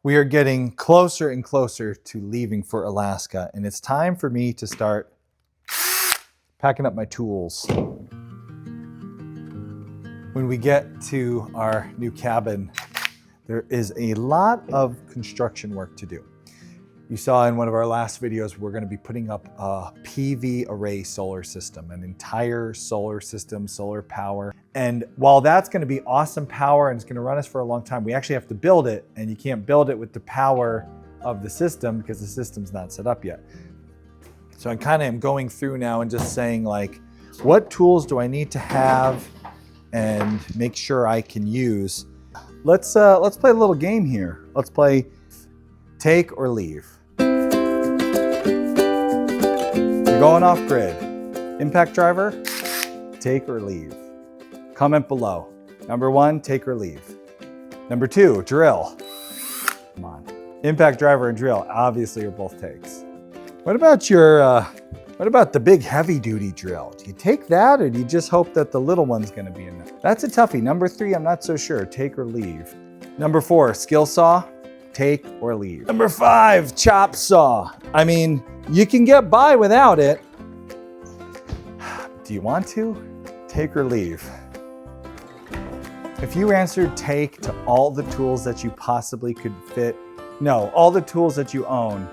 We are getting closer and closer to leaving for Alaska, and it's time for me to start packing up my tools. When we get to our new cabin, there is a lot of construction work to do. You saw in one of our last videos, we're going to be putting up a PV array solar system, an entire solar system, solar power. And while that's going to be awesome power and it's going to run us for a long time, we actually have to build it, and you can't build it with the power of the system because the system's not set up yet. So I kind of am going through now and just saying, like, what tools do I need to have and make sure I can use? Let's play a little game here. Let's play take or leave. You're going off grid. Impact driver, take or leave. Comment below. Number 1, take or leave. Number 2, drill. Come on. Impact driver and drill obviously are both takes. What about the big heavy duty drill? Do you take that, or do you just hope that the little one's gonna be in there? That's a toughie. Number 3, I'm not so sure. Take or leave. Number 4, skill saw. Take or leave. Number 5, chop saw. I mean, you can get by without it. Do you want to? Take or leave. If you answered take to all the tools that you possibly could fit, no, all the tools that you own,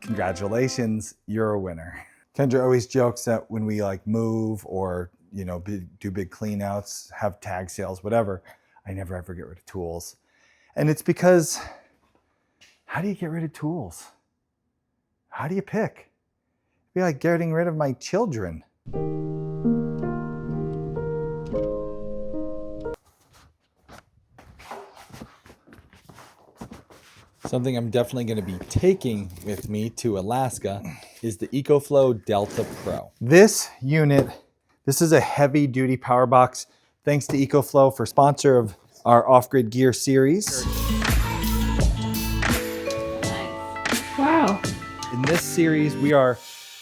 congratulations, you're a winner. Kendra always jokes that when we like move or, you know, do big clean outs, have tag sales, whatever, I never ever get rid of tools. And it's because, how do you get rid of tools? How do you pick? It'd be like getting rid of my children. Something I'm definitely going to be taking with me to Alaska is the Ecoflow Delta Pro. This unit, this is a heavy duty power box. Thanks to Ecoflow for sponsor of our off-grid gear series. Wow. In this series, we are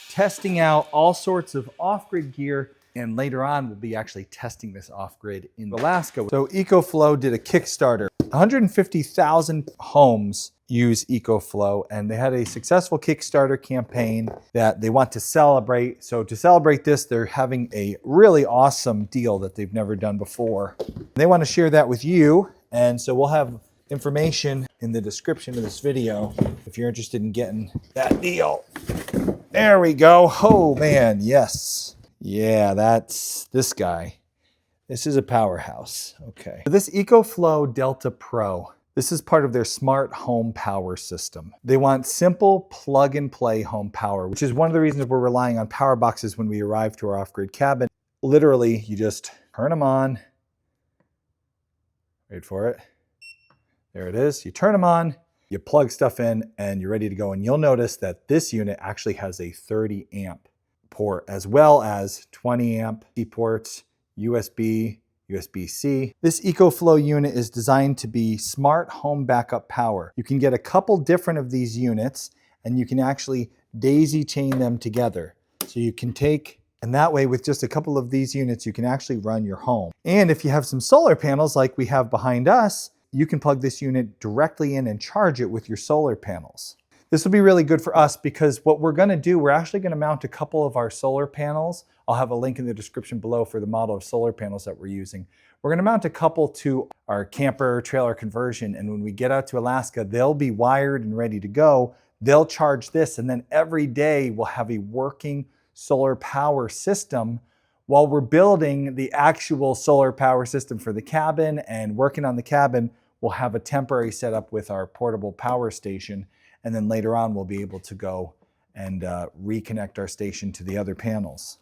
testing out all sorts of off-grid gear, and later on, we'll be actually testing this off-grid in Alaska. So Ecoflow did a Kickstarter. 150,000 homes use Ecoflow, and they had a successful Kickstarter campaign that they want to celebrate. So to celebrate this, they're having a really awesome deal that they've never done before. They want to share that with you, and so we'll have information in the description of this video if you're interested in getting that deal. There we go. Oh man, yes. Yeah, that's this guy. This is a powerhouse. Okay. This Ecoflow Delta Pro, this is part of their smart home power system. They want simple plug and play home power, which is one of the reasons we're relying on power boxes when we arrive to our off-grid cabin. Literally, you just turn them on. Wait for it. There it is. You turn them on, you plug stuff in, and you're ready to go. And you'll notice that this unit actually has a 30 amp port, as well as 20 amp ports, USB, USB-C. This Ecoflow unit is designed to be smart home backup power. You can get a couple different of these units, and you can actually daisy chain them together. So you can take, and that way with just a couple of these units, you can actually run your home. And if you have some solar panels like we have behind us, you can plug this unit directly in and charge it with your solar panels. This will be really good for us because what we're gonna do, we're actually gonna mount a couple of our solar panels. I'll have a link in the description below for the model of solar panels that we're using. We're gonna mount a couple to our camper trailer conversion, and when we get out to Alaska, they'll be wired and ready to go. They'll charge this, and then every day we'll have a working solar power system while we're building the actual solar power system for the cabin and working on the cabin. We'll have a temporary setup with our portable power station, and then later on we'll be able to go and reconnect our station to the other panels.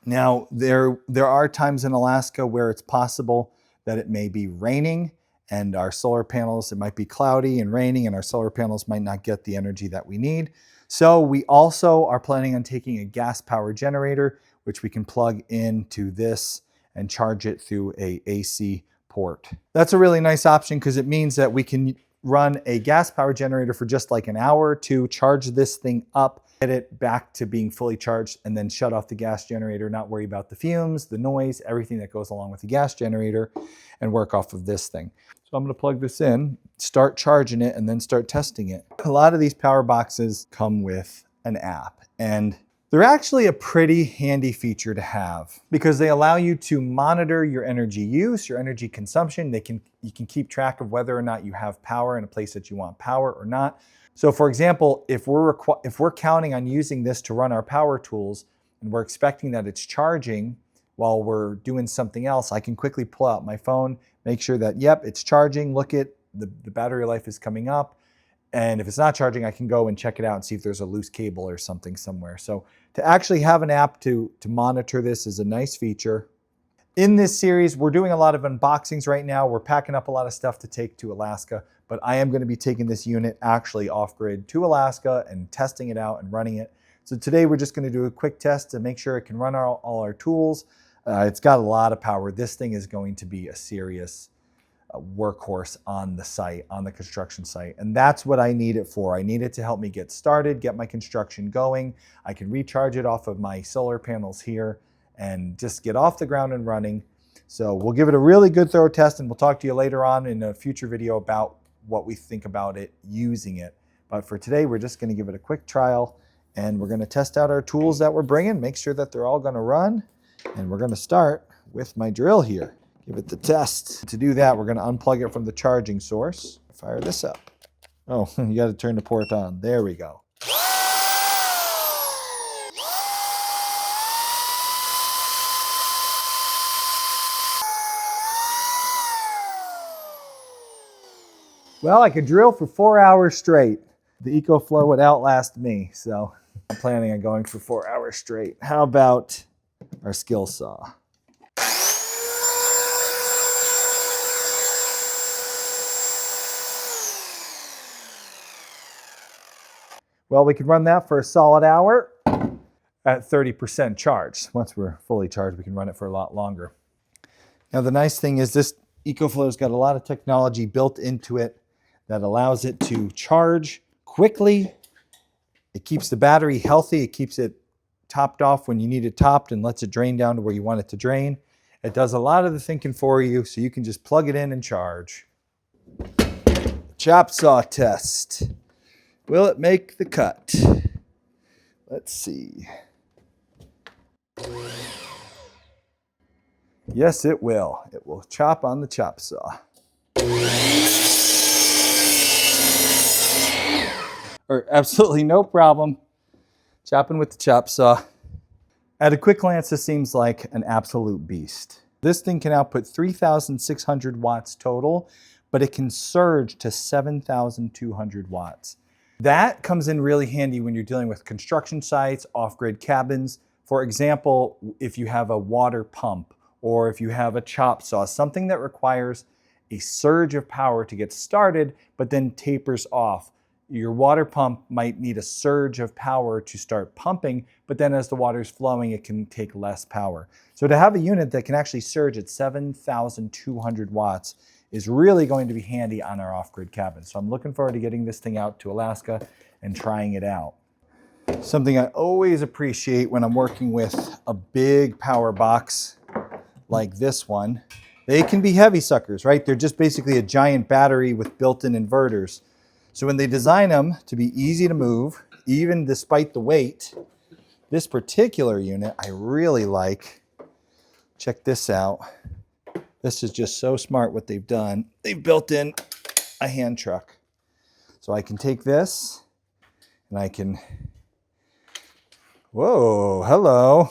Now, there are times in Alaska where it's possible that it may be raining and our solar panels, it might be cloudy and raining, and our solar panels might not get the energy that we need. So we also are planning on taking a gas power generator, which we can plug into this and charge it through a AC port. That's a really nice option because it means that we can run a gas power generator for just like an hour or two, charge this thing up, get it back to being fully charged, and then shut off the gas generator, not worry about the fumes, the noise, everything that goes along with the gas generator, and work off of this thing. So So I'm gonna plug this in, start charging it, and then start testing it. A lot of these power boxes come with an app, and they're actually a pretty handy feature to have because they allow you to monitor your energy use, your energy consumption. You can keep track of whether or not you have power in a place that you want power or not. So for example, if we're counting on using this to run our power tools and we're expecting that it's charging while we're doing something else, I can quickly pull out my phone, make sure that, yep, it's charging, look at the battery life is coming up. And if it's not charging, I can go and check it out and see if there's a loose cable or something somewhere. So to actually have an app to monitor this is a nice feature. In this series, we're doing a lot of unboxings right now. We're packing up a lot of stuff to take to Alaska, but I am going to be taking this unit actually off-grid to Alaska and testing it out and running it. So today we're just going to do a quick test to make sure it can run all our tools. It's got a lot of power. This thing is going to be a serious workhorse on the site, on the construction site. And that's what I need it for. I need it to help me get started, get my construction going. I can recharge it off of my solar panels here and just get off the ground and running. So we'll give it a really good thorough test, and we'll talk to you later on in a future video about what we think about it, using it. But for today, we're just gonna give it a quick trial, and we're gonna test out our tools that we're bringing, make sure that they're all gonna run. And we're gonna start with my drill here. Give it the test. To do that, we're gonna unplug it from the charging source. Fire this up. Oh, you gotta turn the port on. There we go. Well, I could drill for 4 hours straight. The Ecoflow would outlast me, so I'm planning on going for 4 hours straight. How about our skill saw? Well, we could run that for a solid hour at 30% charge. Once we're fully charged, we can run it for a lot longer. Now, the nice thing is this Ecoflow's got a lot of technology built into it that allows it to charge quickly. It keeps the battery healthy. It keeps it topped off when you need it topped and lets it drain down to where you want it to drain. It does a lot of the thinking for you, so you can just plug it in and charge. Chop saw test. Will it make the cut? Let's see. Yes, it will. It will chop on the chop saw. Or absolutely no problem. Chopping with the chop saw. At a quick glance, this seems like an absolute beast. This thing can output 3,600 watts total, but it can surge to 7,200 watts. That comes in really handy when you're dealing with construction sites, off-grid cabins. For example, if you have a water pump or if you have a chop saw, something that requires a surge of power to get started, but then tapers off. Your water pump might need a surge of power to start pumping, but then as the water's flowing, it can take less power. So to have a unit that can actually surge at 7,200 watts is really going to be handy on our off-grid cabin. So I'm looking forward to getting this thing out to Alaska and trying it out. Something I always appreciate when I'm working with a big power box like this one, they can be heavy suckers, right? They're just basically a giant battery with built-in inverters. So when they design them to be easy to move, even despite the weight, this particular unit I really like. Check this out. This is just so smart what they've done. They've built in a hand truck. So I can take this and I can, whoa, hello.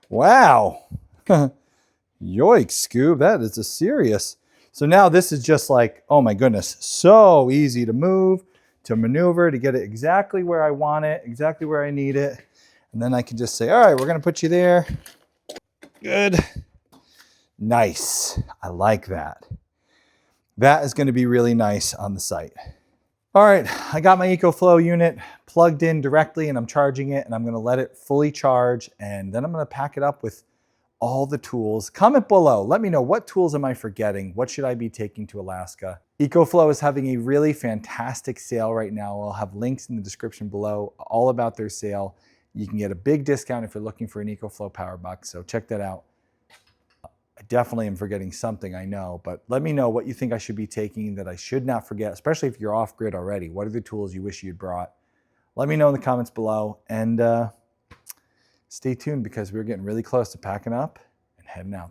Wow. Yoik, Scoob, that is a serious. So now this is just like, oh my goodness, so easy to move, to maneuver, to get it exactly where I want it, exactly where I need it. And then I can just say, all right, we're gonna put you there. Good. Nice. I like that. That is going to be really nice on the site. All right, I got my Ecoflow unit plugged in directly and I'm charging it, and I'm going to let it fully charge, and then I'm going to pack it up with all the tools. Comment below. Let me know, what tools am I forgetting? What should I be taking to Alaska? Ecoflow is having a really fantastic sale right now. I'll have links in the description below all about their sale. You can get a big discount if you're looking for an Ecoflow power box, so check that out. I definitely am forgetting something, I know, but let me know what you think I should be taking that I should not forget, especially if you're off grid already. What are the tools you wish you'd brought? Let me know in the comments below, and stay tuned because we're getting really close to packing up and heading out.